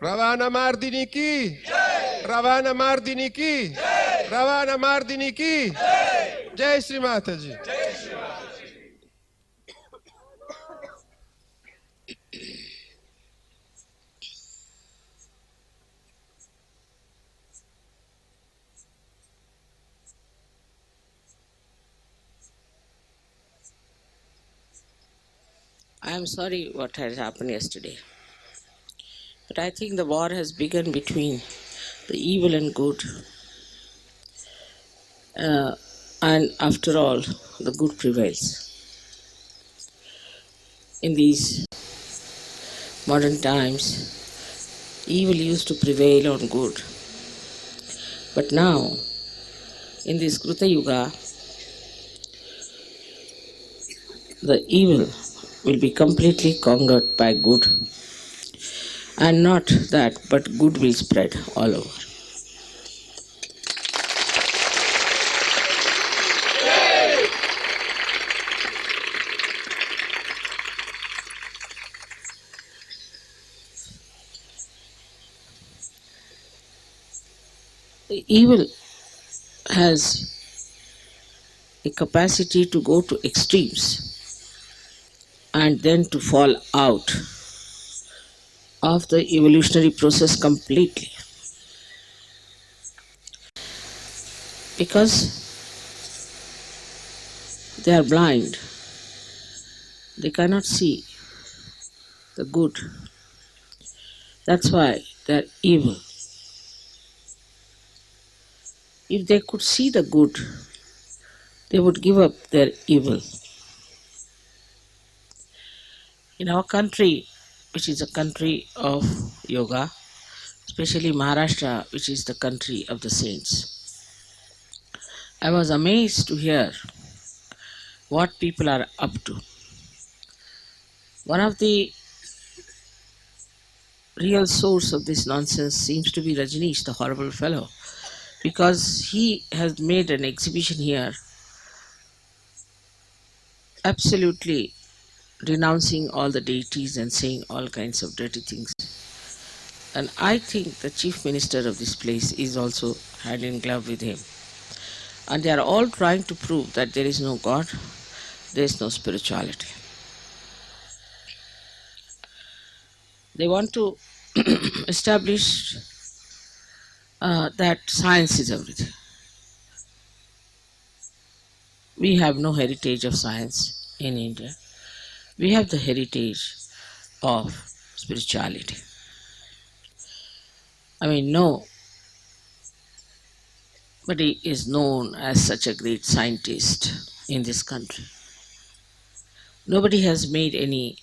Ravana Mardini ki, Ravana Mardini ki, Ravana Mardini ki, Jai Shri Mataji. I am sorry what has happened yesterday, but I think the war has begun between the evil and good, and after all, the good prevails. In these modern times, evil used to prevail on good, but now, in this Kruta Yuga, the evil will be completely conquered by good, and not that, but good will spread all over. The evil has a capacity to go to extremes and then to fall out of the evolutionary process completely, because they are blind, they cannot see the good. That's why they are evil. If they could see the good, they would give up their evil. In our country, which is a country of yoga, especially Maharashtra, which is the country of the saints, I was amazed to hear what people are up to. One of the real source of this nonsense seems to be Rajneesh, the horrible fellow, because he has made an exhibition here absolutely renouncing all the deities and saying all kinds of dirty things. And I think the chief minister of this place is also hand in glove with him. And they are all trying to prove that there is no God, there is no spirituality. They want to establish that science is everything. We have no heritage of science in India. We have the heritage of spirituality. I mean, nobody is known as such a great scientist in this country. Nobody has made any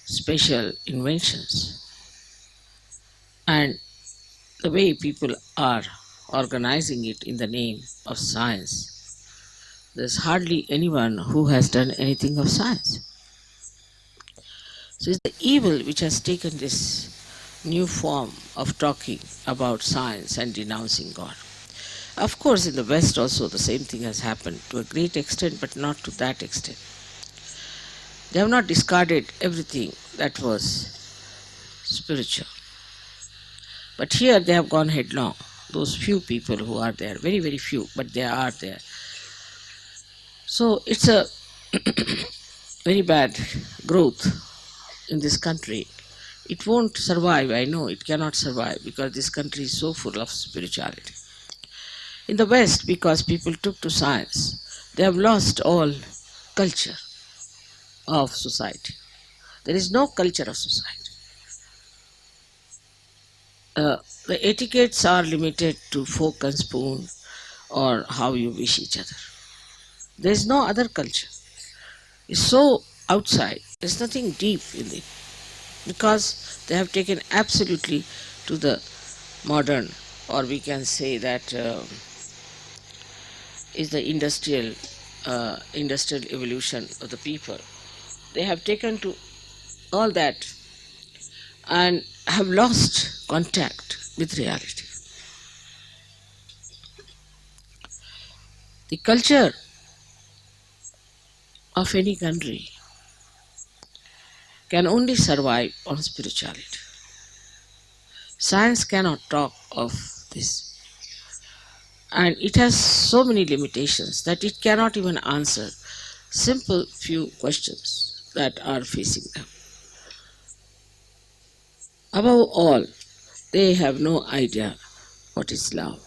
special inventions. And the way people are organizing it in the name of science, there's hardly anyone who has done anything of science. So it's the evil which has taken this new form of talking about science and denouncing God. Of course, in the West also the same thing has happened to a great extent, but not to that extent. They have not discarded everything that was spiritual. But here they have gone headlong. Those few people who are there, very, very few, but they are there. So it's a very bad growth in this country. It won't survive, I know it cannot survive, because this country is so full of spirituality. In the West, because people took to science, they have lost all culture of society. There is no culture of society. The etiquettes are limited to fork and spoon or how you wish each other. There is no other culture. It's so outside. There's nothing deep in it, because they have taken absolutely to the modern, or we can say that is the industrial evolution of the people. They have taken to all that and have lost contact with reality. The culture of any country can only survive on spirituality. Science cannot talk of this. And it has so many limitations that it cannot even answer simple few questions that are facing them. Above all, they have no idea what is love.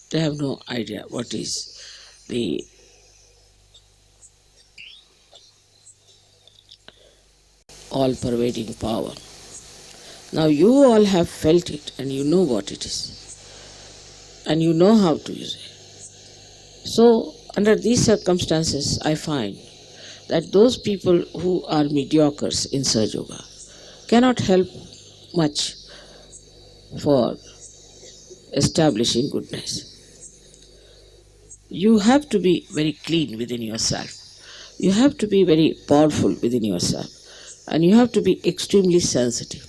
They have no idea what is the all-pervading power. Now you all have felt it and you know what it is and you know how to use it. So under these circumstances, I find that those people who are mediocres in Sahaja Yoga cannot help much for establishing goodness. You have to be very clean within yourself. You have to be very powerful within yourself. And you have to be extremely sensitive.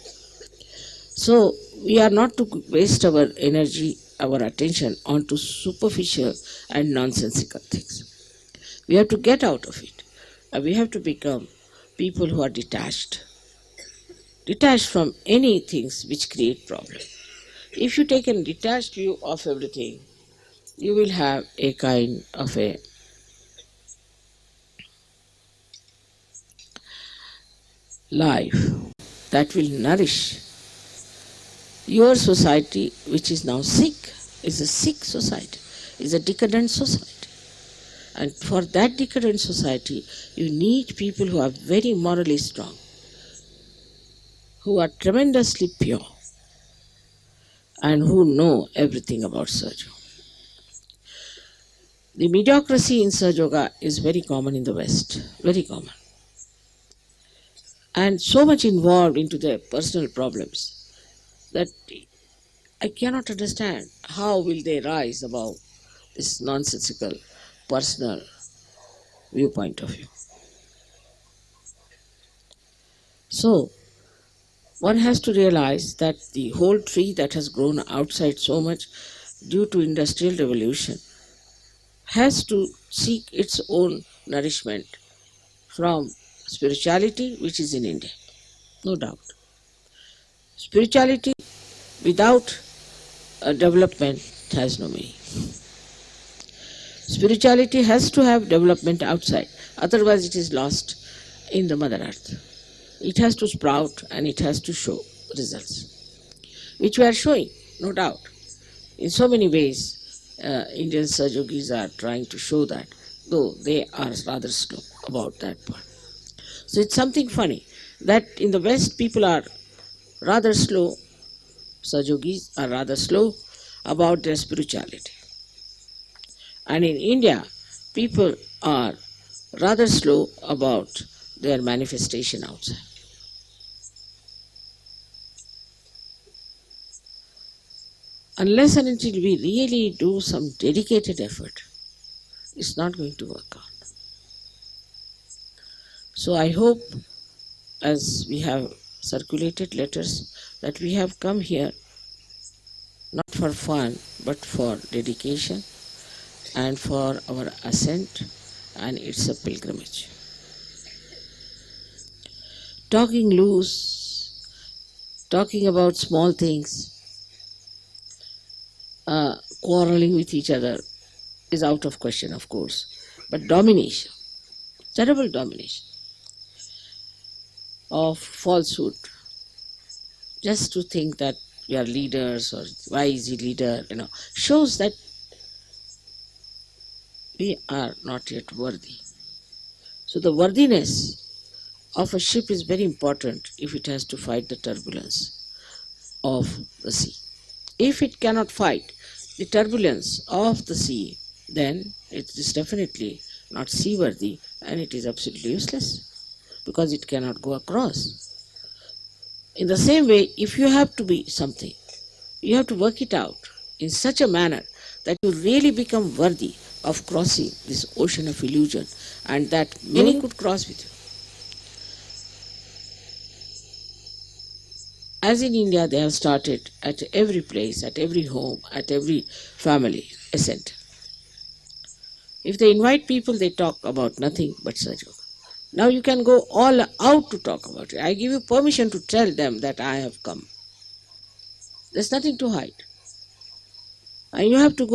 So we are not to waste our energy, our attention onto superficial and nonsensical things. We have to get out of it. And we have to become people who are detached. Detached from any things which create problem. If you take a detached view of everything, you will have a kind of a life that will nourish your society, which is now sick, is a sick society, is a decadent society. And for that decadent society, you need people who are very morally strong, who are tremendously pure, and who know everything about Sahaja Yoga. The mediocrity in Sahaja Yoga is very common in the West, very common. And so much involved into their personal problems that I cannot understand how will they rise above this nonsensical personal viewpoint of view. So one has to realize that the whole tree that has grown outside so much due to industrial revolution has to seek its own nourishment from spirituality, which is in India, no doubt. Spirituality without development has no meaning. Spirituality has to have development outside, otherwise it is lost in the Mother Earth. It has to sprout and it has to show results, which we are showing, no doubt. In so many ways, Indian Sahajyogis are trying to show that, though they are rather slow about that part. So it's something funny that in the West people are rather slow, Sahajyogis are rather slow about their spirituality. And in India, people are rather slow about their manifestation outside. Unless and until we really do some dedicated effort, it's not going to work out. So I hope, as we have circulated letters, that we have come here not for fun, but for dedication and for our ascent, and it's a pilgrimage. Talking loose, talking about small things, quarreling with each other is out of question, of course. But domination, terrible domination of falsehood, just to think that we are leaders or why is he leader, shows that we are not yet worthy. So the worthiness of a ship is very important if it has to fight the turbulence of the sea. If it cannot fight the turbulence of the sea, then it is definitely not seaworthy and it is absolutely useless because it cannot go across. In the same way, if you have to be something, you have to work it out in such a manner that you really become worthy of crossing this ocean of illusion and that many could cross with you. As in India, they have started at every place, at every home, at every family, a center. If they invite people, they talk about nothing but Sahaja Yoga. Now you can go all out to talk about it. I give you permission to tell them that I have come. There's nothing to hide. And you have to uh,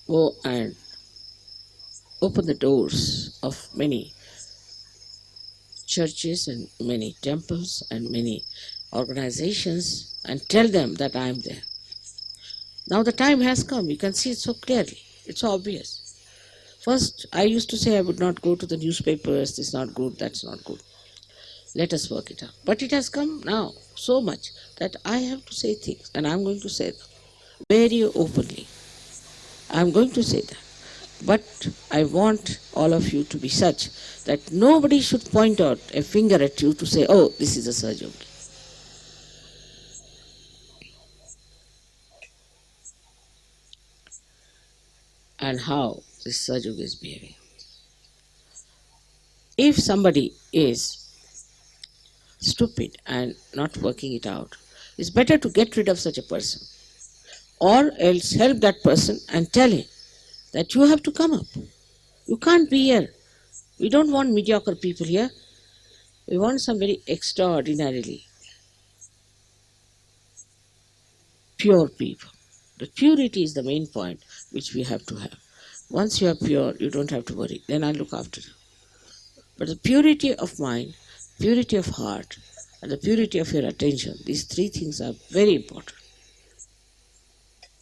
go and open the doors of many churches and many temples and many organizations and tell them that I am there. Now the time has come. You can see it so clearly. It's so obvious. First, I used to say I would not go to the newspapers. This is not good, that's not good. Let us work it out. But it has come now so much that I have to say things, and I'm going to say them very openly. I'm going to say that. But I want all of you to be such that nobody should point out a finger at you to say, oh, this is a Sahajayogi. And how this Sahajayogi is behaving. If somebody is stupid and not working it out, it's better to get rid of such a person, or else help that person and tell him that you have to come up. You can't be here. We don't want mediocre people here. We want some very extraordinarily pure people. The purity is the main point which we have to have. Once you are pure, you don't have to worry. Then I'll look after you. But the purity of mind, purity of heart, and the purity of your attention, these three things are very important.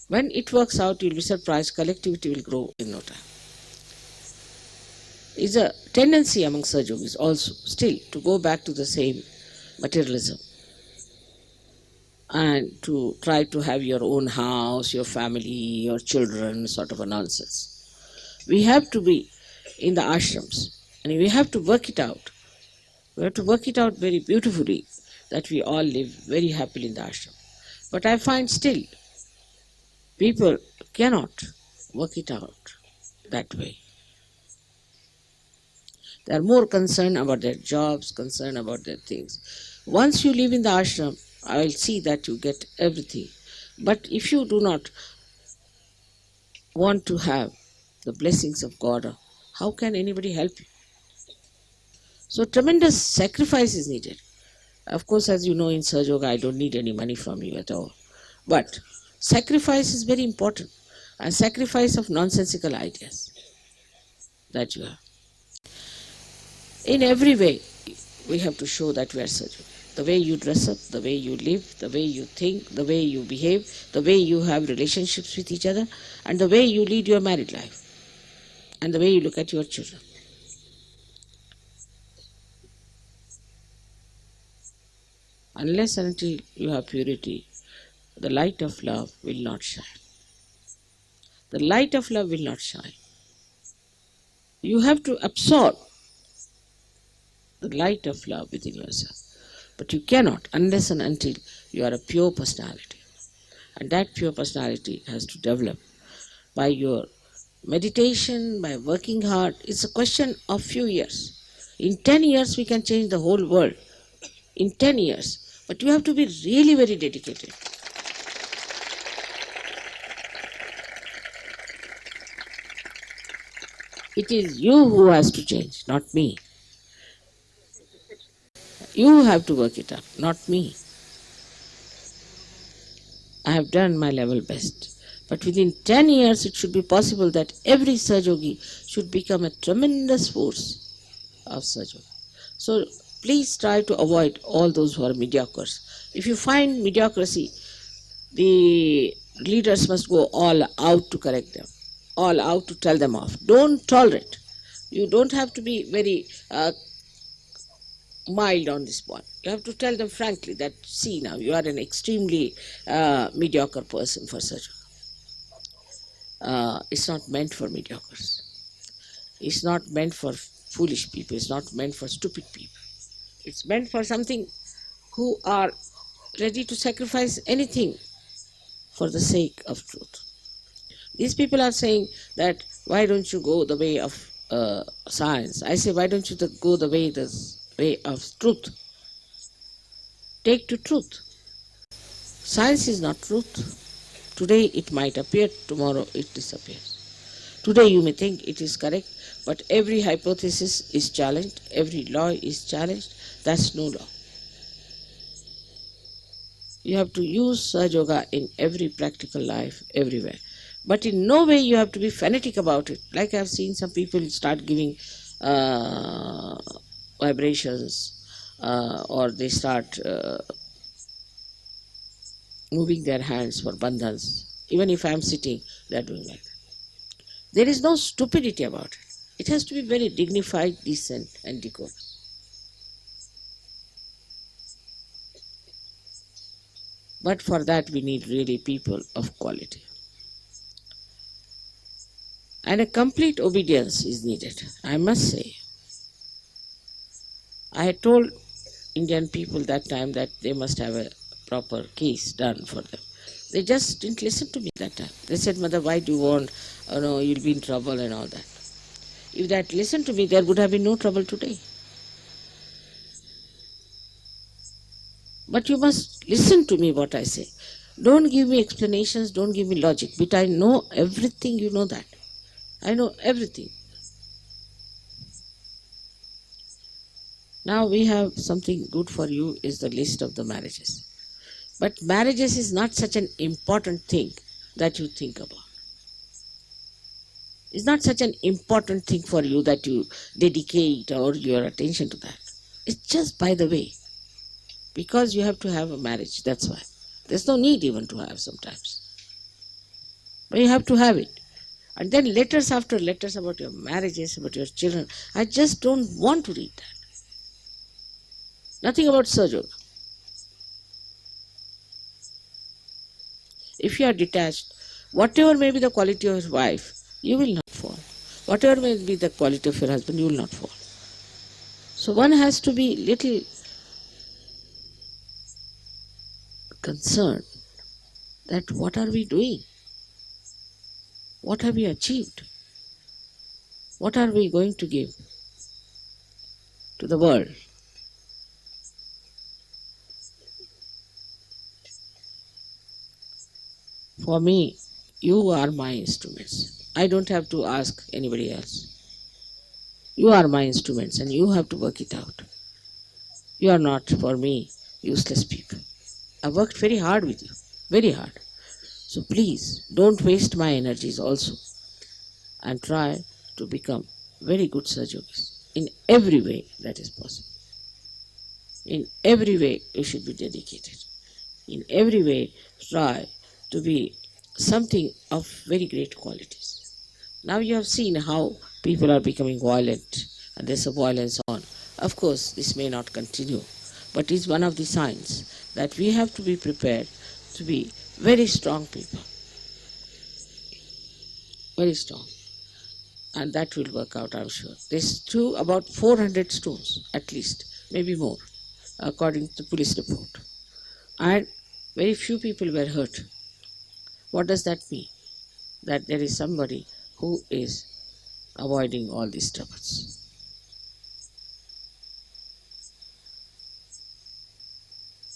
When it works out, you'll be surprised, collectivity will grow in no time. It's a tendency among Sahajyogis also still to go back to the same materialism and to try to have your own house, your family, your children, sort of a nonsense. We have to be in the ashrams and we have to work it out. We have to work it out very beautifully that we all live very happily in the ashram. But I find still people cannot work it out that way. They are more concerned about their jobs, concerned about their things. Once you live in the ashram, I will see that you get everything. But if you do not want to have the blessings of God, how can anybody help you? So tremendous sacrifice is needed. Of course, as you know, in Sahajayoga, I don't need any money from you at all. But sacrifice is very important. And sacrifice of nonsensical ideas that you have. In every way, we have to show that we are Sahajayogi. The way you dress up, the way you live, the way you think, the way you behave, the way you have relationships with each other, and the way you lead your married life, and the way you look at your children. Unless and until you have purity, the light of love will not shine. The light of love will not shine. You have to absorb the light of love within yourself. But you cannot unless and until you are a pure personality. And that pure personality has to develop by your meditation, by working hard. It's a question of few years. In 10 years, we can change the whole world. In 10 years. But you have to be really very dedicated. It is you who has to change, not me. You have to work it up, not me. I have done my level best. But within 10 years, it should be possible that every Sahajayogi should become a tremendous force of Sahajayoga. So please try to avoid all those who are mediocres. If you find mediocrity, the leaders must go all out to correct them, all out to tell them off. Don't tolerate. You don't have to be very mild on this point. You have to tell them frankly that, see now, you are an extremely mediocre person for such. It's not meant for mediocres. It's not meant for foolish people. It's not meant for stupid people. It's meant for something who are ready to sacrifice anything for the sake of truth. These people are saying that, why don't you go the way of science? I say, why don't you go the way of truth? Take to truth. Science is not truth. Today it might appear, tomorrow it disappears. Today you may think it is correct, but every hypothesis is challenged, every law is challenged. That's no law. You have to use Sahaja in every practical life, everywhere. But in no way you have to be fanatic about it. Like I've seen some people start giving uh, vibrations, or they start moving their hands for bandhans. Even if I'm sitting, they're doing like that. There is no stupidity about it. It has to be very dignified, decent, and decorous. But for that, we need really people of quality. And a complete obedience is needed, I must say. I had told Indian people that time that they must have a proper case done for them. They just didn't listen to me that time. They said, Mother, why do you want, oh no, you'll be in trouble and all that. If they had listened to me, there would have been no trouble today. But you must listen to me what I say. Don't give me explanations, don't give me logic. But I know everything, you know that. I know everything. Now we have something good for you is the list of the marriages. But marriages is not such an important thing that you think about. It's not such an important thing for you that you dedicate all your attention to that. It's just by the way. Because you have to have a marriage, that's why. There's no need even to have sometimes. But you have to have it. And then letters after letters about your marriages, about your children. I just don't want to read that. Nothing about Sahaja. If you are detached, whatever may be the quality of your wife, you will not fall. Whatever may be the quality of your husband, you will not fall. So one has to be little concerned that what are we doing? What have we achieved? What are we going to give to the world? For me, you are my instruments. I don't have to ask anybody else. You are my instruments and you have to work it out. You are not, for me, useless people. I worked very hard with you, very hard. So please, don't waste my energies also and try to become very good Sahajyogis in every way that is possible. In every way, you should be dedicated. In every way, try to be something of very great qualities. Now you have seen how people are becoming violent and there's a violence on. Of course, this may not continue, but it's one of the signs that we have to be prepared to be very strong people. Very strong. And that will work out, I'm sure. There's about 400 stones, at least, maybe more, according to the police report. And very few people were hurt. What does that mean? That there is somebody who is avoiding all these troubles.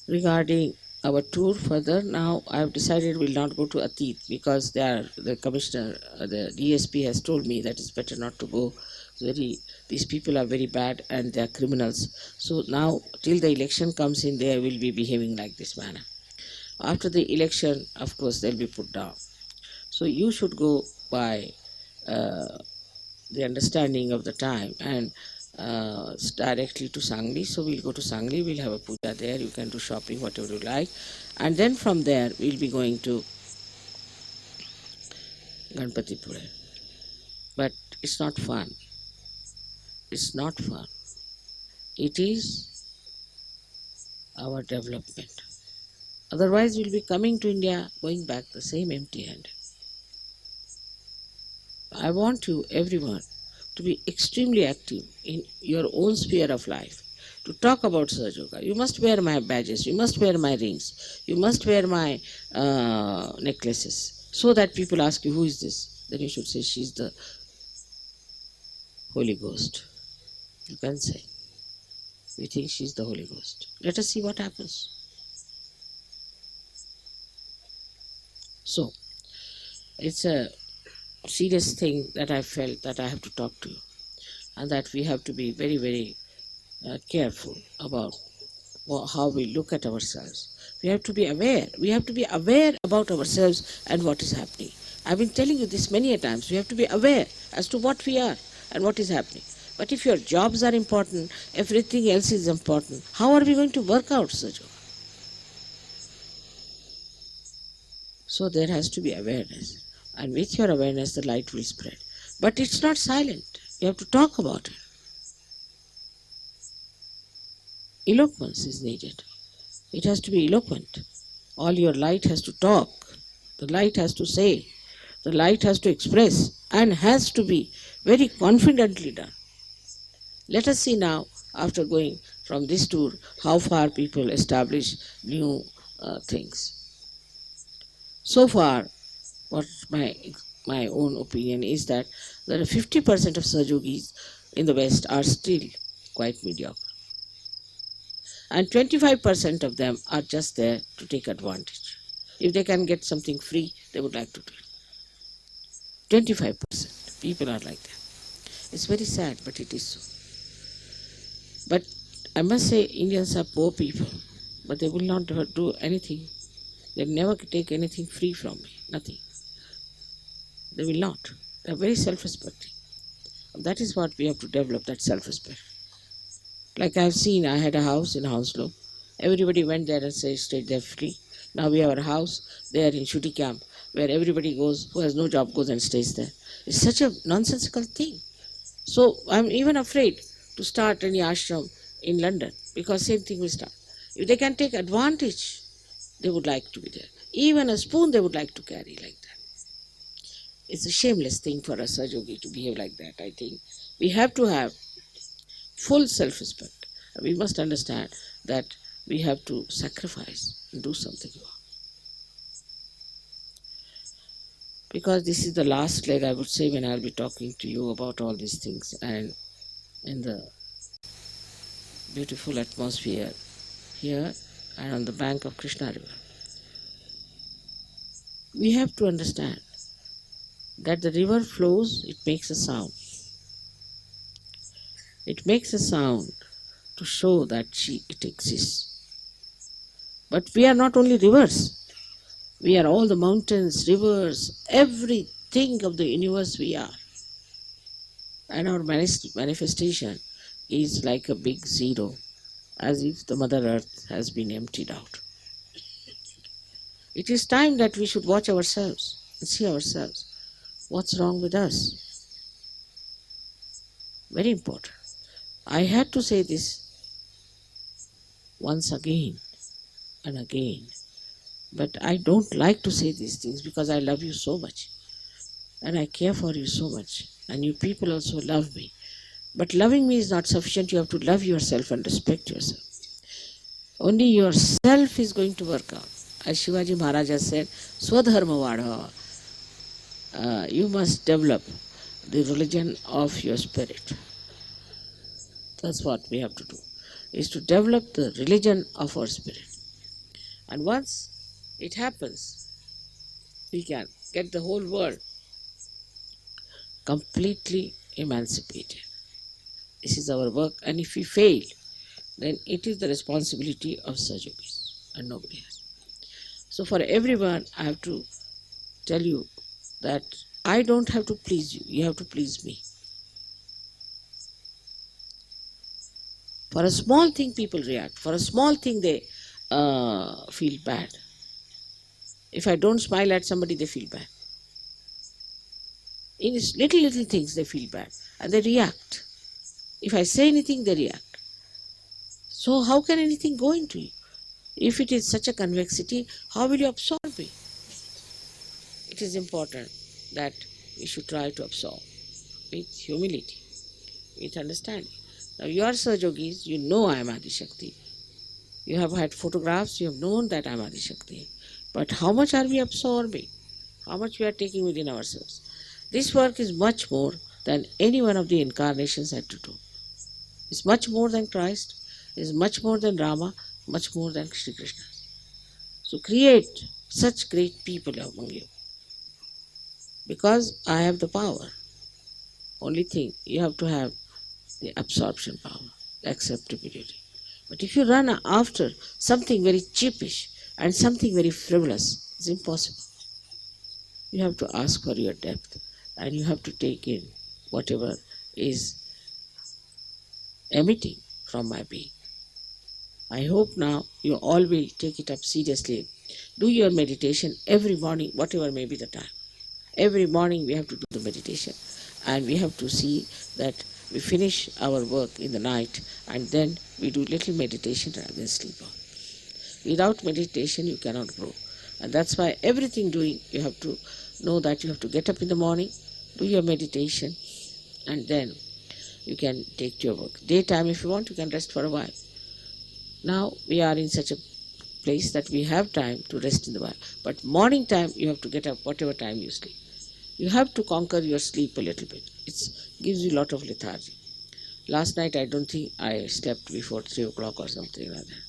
Regarding our tour further, now I have decided we'll not go to Atit because the commissioner, the DSP has told me that it's better not to go. These people are very bad and they are criminals. So now till the election comes in, they will be behaving like this manner. After the election, of course, they'll be put down. So you should go by the understanding of the time and directly to Sangli. So we'll go to Sangli, we'll have a puja there, you can do shopping, whatever you like. And then from there, we'll be going to Ganpatipura. But it's not fun. It's not fun. It is our development. Otherwise, we'll be coming to India, going back the same empty-handed. I want you, everyone, to be extremely active in your own sphere of life, to talk about Sahajayoga. You must wear my badges, you must wear my rings, you must wear my necklaces, so that people ask you, who is this? Then you should say, she's the Holy Ghost. You can say, we think she's the Holy Ghost. Let us see what happens. So, it's a serious thing that I felt that I have to talk to you, and that we have to be very, very careful about how we look at ourselves. We have to be aware. We have to be aware about ourselves and what is happening. I've been telling you this many a times. We have to be aware as to what we are and what is happening. But if your jobs are important, everything else is important, how are we going to work out such? So there has to be awareness. And with your awareness, the light will spread. But it's not silent. You have to talk about it. Eloquence is needed. It has to be eloquent. All your light has to talk. The light has to say. The light has to express and has to be very confidently done. Let us see now, after going from this tour, how far people establish new things. So far, what my own opinion is that there are 50% of Sahajyogis in the West are still quite mediocre. And 25% of them are just there to take advantage. If they can get something free, they would like to do it. 25% people are like that. It's very sad, but it is so. But I must say, Indians are poor people, but they will not do anything. They'll never take anything free from me, nothing. They will not. They are very self-respecting. That is what we have to develop, that self-respect. Like I have seen, I had a house in Hounslow. Everybody went there and stayed there free. Now we have a house there in Shooty Camp where everybody goes, who has no job, goes and stays there. It's such a nonsensical thing. So I'm even afraid to start any ashram in London because same thing will start. If they can take advantage, they would like to be there. Even a spoon they would like to carry like that. It's a shameless thing for a Sahajayogi to behave like that, I think. We have to have full self-respect. We must understand that we have to sacrifice and do something more. Because this is the last leg, I would say, when I'll be talking to you about all these things and in the beautiful atmosphere here and on the bank of Krishna River. We have to understand that the river flows, it makes a sound. It makes a sound to show that it exists. But we are not only rivers. We are all the mountains, rivers, everything of the universe we are. And our manifestation is like a big zero, as if the Mother Earth has been emptied out. It is time that we should watch ourselves and see ourselves. What's wrong with us? Very important. I had to say this once again and again. But I don't like to say these things because I love you so much. And I care for you so much. And you people also love me. But loving me is not sufficient. You have to love yourself and respect yourself. Only yourself is going to work out. As Shivaji Maharaj has said, Swadharma Vadha. You must develop the religion of your spirit. That's what we have to do, is to develop the religion of our spirit. And once it happens, we can get the whole world completely emancipated. This is our work, and if we fail, then it is the responsibility of Sahajyogis and nobody else. So for everyone, I have to tell you that I don't have to please you, you have to please me. For a small thing, people react. For a small thing, they feel bad. If I don't smile at somebody, they feel bad. In little things, they feel bad and they react. If I say anything, they react. So how can anything go into you? If it is such a convexity, how will you absorb it? It is important that we should try to absorb with humility, with understanding. Now you are Sahajyogis, you know I am Adi Shakti. You have had photographs, you have known that I am Adi Shakti. But how much are we absorbing? How much we are taking within ourselves? This work is much more than any one of the incarnations had to do. It's much more than Christ, it's much more than Rama, much more than Shri Krishna. So create such great people among you. Because I have the power. Only thing, you have to have the absorption power, the acceptability. But if you run after something very cheapish and something very frivolous, it's impossible. You have to ask for your depth and you have to take in whatever is emitting from my being. I hope now you all will take it up seriously. Do your meditation every morning, whatever may be the time. Every morning we have to do the meditation and we have to see that we finish our work in the night and then we do little meditation and then sleep off. Without meditation you cannot grow. And that's why everything doing, you have to know that you have to get up in the morning, do your meditation, and then you can take to your work. Daytime, if you want, you can rest for a while. Now we are in such a place that we have time to rest in the while. But morning time, you have to get up whatever time you sleep. You have to conquer your sleep a little bit. It gives you a lot of lethargy. Last night, I don't think I slept before 3 o'clock or something like that.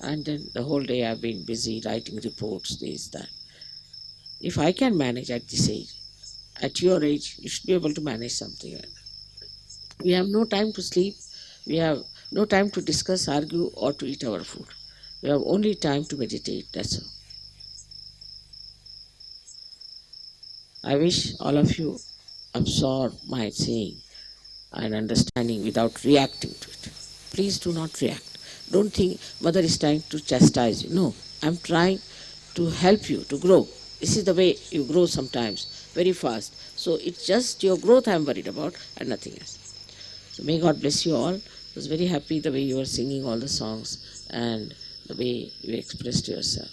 And then the whole day I've been busy writing reports, this, that. If I can manage at this age, at your age, you should be able to manage something like that. We have no time to sleep. We have no time to discuss, argue, or to eat our food. We have only time to meditate, that's all. I wish all of you absorb my saying and understanding without reacting to it. Please do not react. Don't think mother is trying to chastise you. No, I'm trying to help you to grow. This is the way you grow sometimes, very fast. So it's just your growth I'm worried about and nothing else. So may God bless you all. I was very happy the way you were singing all the songs and the way you expressed yourself.